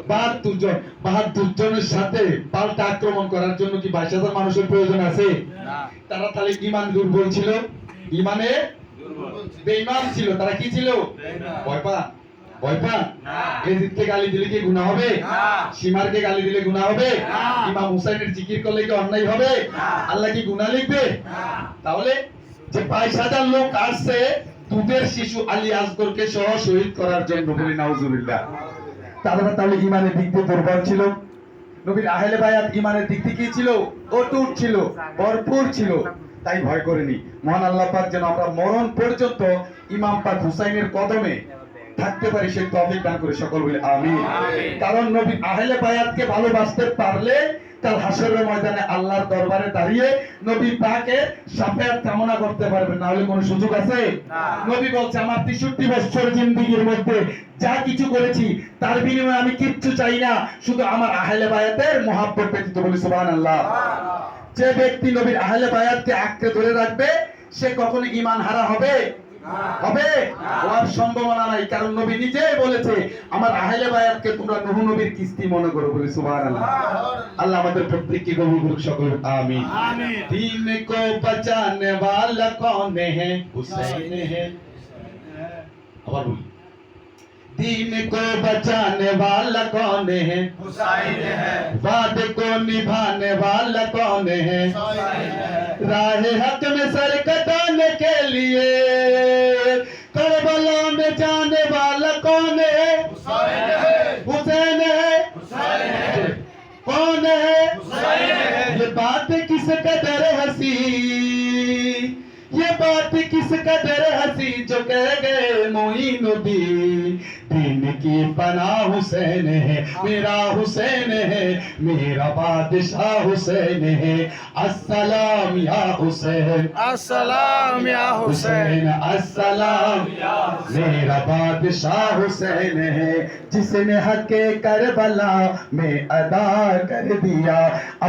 ৭২ জন। ৭২ জনের সাথে পাল্টা আক্রমণ করার জন্য কি ২২,০০০ মানুষের প্রয়োজন আছে? তারা তাহলে ঈমান দুর্বল ছিল, ঈমানে বেঈমান ছিল। তারা কি ছিল? ভয় পান? ভয় পান? এজিদকে গালি দিলে কি গুনাহ হবে? সীমারকে গালি দিলে গুনাহ হবে? ইমাম হুসাইনের জিকির করলে কি অন্যায় হবে? আল্লাহ কি গুনাহ লিখবে? তাহলে যে ২২,০০০ লোক আসছে দুধের শিশু আলী আসগরকে সহ শহীদ করার জন্য, বলি নাউজুবিল্লাহ। তারা তাহলে ঈমানের দিক দিয়ে দুর্বল ছিল। নবীর আহলে বায়াত ঈমানের দিক থেকে কি ছিল? অটুট ছিল, ভরপুর ছিল। তাই ভয় করেনি। মহান আল্লাহ পাক যেন আমরা মরণ পর্যন্ত ইমাম পাক হুসাইনের কদমে থাকতে পারি সেই তৌফিক দান করে সকল বলে আমিন। কারণ নবী আহলে বায়াতকে ভালোবাসতে পারলে কাল হাশরের ময়দানে আল্লাহর দরবারে দাঁড়িয়ে নবী পাকের শাফায়াত কামনা করতে পারবেন, না হলে কোনো সুযোগ আছে? নবী বলছে আমার ৬৩ বছর জিন্দেগীর মধ্যে যা কিছু করেছি তার বিনিময়ে আমি কিচ্ছু চাই না, শুধু আমার আহলে বায়াতের মহব্বত ব্যতীত, বলি সুবহানাল্লাহ। যে ব্যক্তি নবীর আহলে বায়াতকে আঁকড়ে ধরে রাখবে সে কখনো ঈমান হারা হবে? হবে? হওয়ার সম্ভাবনা নাই। কারণ নবী নিজেই বলেছে আমার আহলে বায়াতকে তোমরা নূহ নবীর কিস্তি মনে করো, বলি সুবহানাল্লাহ। আল্লাহ আমাদের প্রত্যেককে কবুল করুক সকল আমিন। दीन को बचाने वाला कौन है? हुसैन है। আবার বলি, दीन को बचाने वाला कौन है? हुसैन है। वादे को निभाने वाला कौन है? हुसैन है। राह हक में सर कटाने के लिए करबला में जाने वाला कौन है? हुसैन है। हुसैन है। हुसैन है। कौन है? हुसैन है। ये बात किस कदर हंसी, ये बात किस कदर हंसी जो कह गए मोइनुद्दीन, दीन की पनाह हुसैन है, मेरा हुसैन है, मेरा बादशाह हुसैन है। अस्सलाम या हुसैन, अस्सलाम या हुसैन, अस्सलाम या हुसैन, मेरा बादशाह हुसैन है, जिसने हक़े करबला में अदा कर दिया,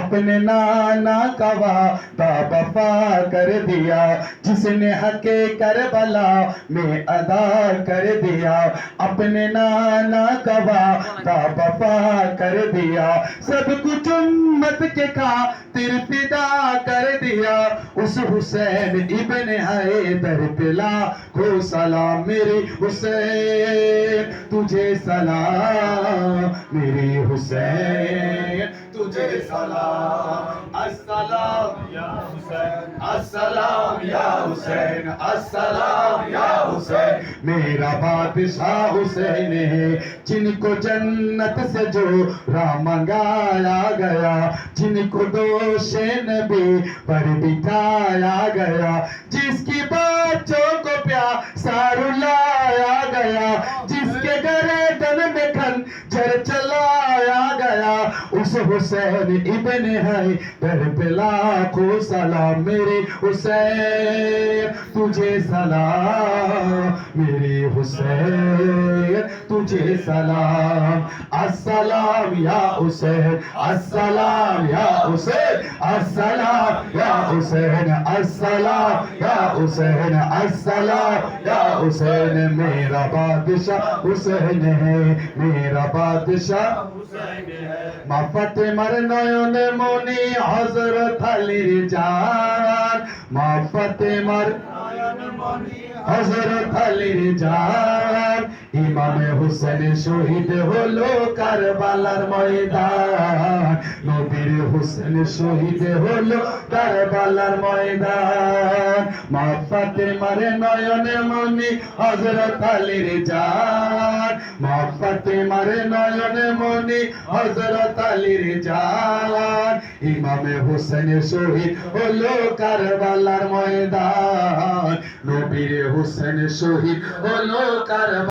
अपने नाना का वादा वफा कर दिया, जिसने हक़े करबला में अदा कर दिया, अपने नाना का वादा वफा कर दिया, सब कुछ उम्मत के खातिर फिदा कर दिया, उस हुसैन इब्ने हैदर पे लाखों सलाम, मेरे हुसैन तुझे सलाम, मेरे हुसैन तुझे सलाम। अस्सलाम या हुसैन, अस्सलाम या हुसैन, अस्सलाम या हुसैन, मेरा बादशाह हुसैन है, जिनको जन्नत से जो राह मंगाया गया, जिनको दोषे नबी पर बिठाया गया, जिसकी बच्चों को प्यासा रुलाया गया, जिसके गर्दन में खंजर चलाया गया, उस हुसैन इब्ने हैदर पे लाखों सलाम, मेरे हुसैन तुझे सलाम, मेरे हुसैन तुझे सलाम। अस्सलाम या हुसैन, अस्सलाम या हुसैन, अस्सलाम या हुसैन, अस्सलाम या हुसैन, अस्सलाम या हुसैन, मेरा बादशाह हुसैन है, मेरा बादशाह हुसैन है। মা ফাতেমার নয়নে মনি হযরত আলীর জান, মা ফাতেমার নয়নে মনি হযরত আলীর জান, ইমামে হুসেন শহীদ হলো কারবালার ময়দান, নবীর হুসেন শহীদ হলো কারবালার ময়দান, মা ফাতেমার নয়নে মনি হযরত আলীর জান, মা ফাতেমার নয়নে মনি হযরত আলীর জান, ইমামে হুসেন শহীদ হলো কারবালার ময়দান, নবীর হুসেন শহীদ হলো কারবালার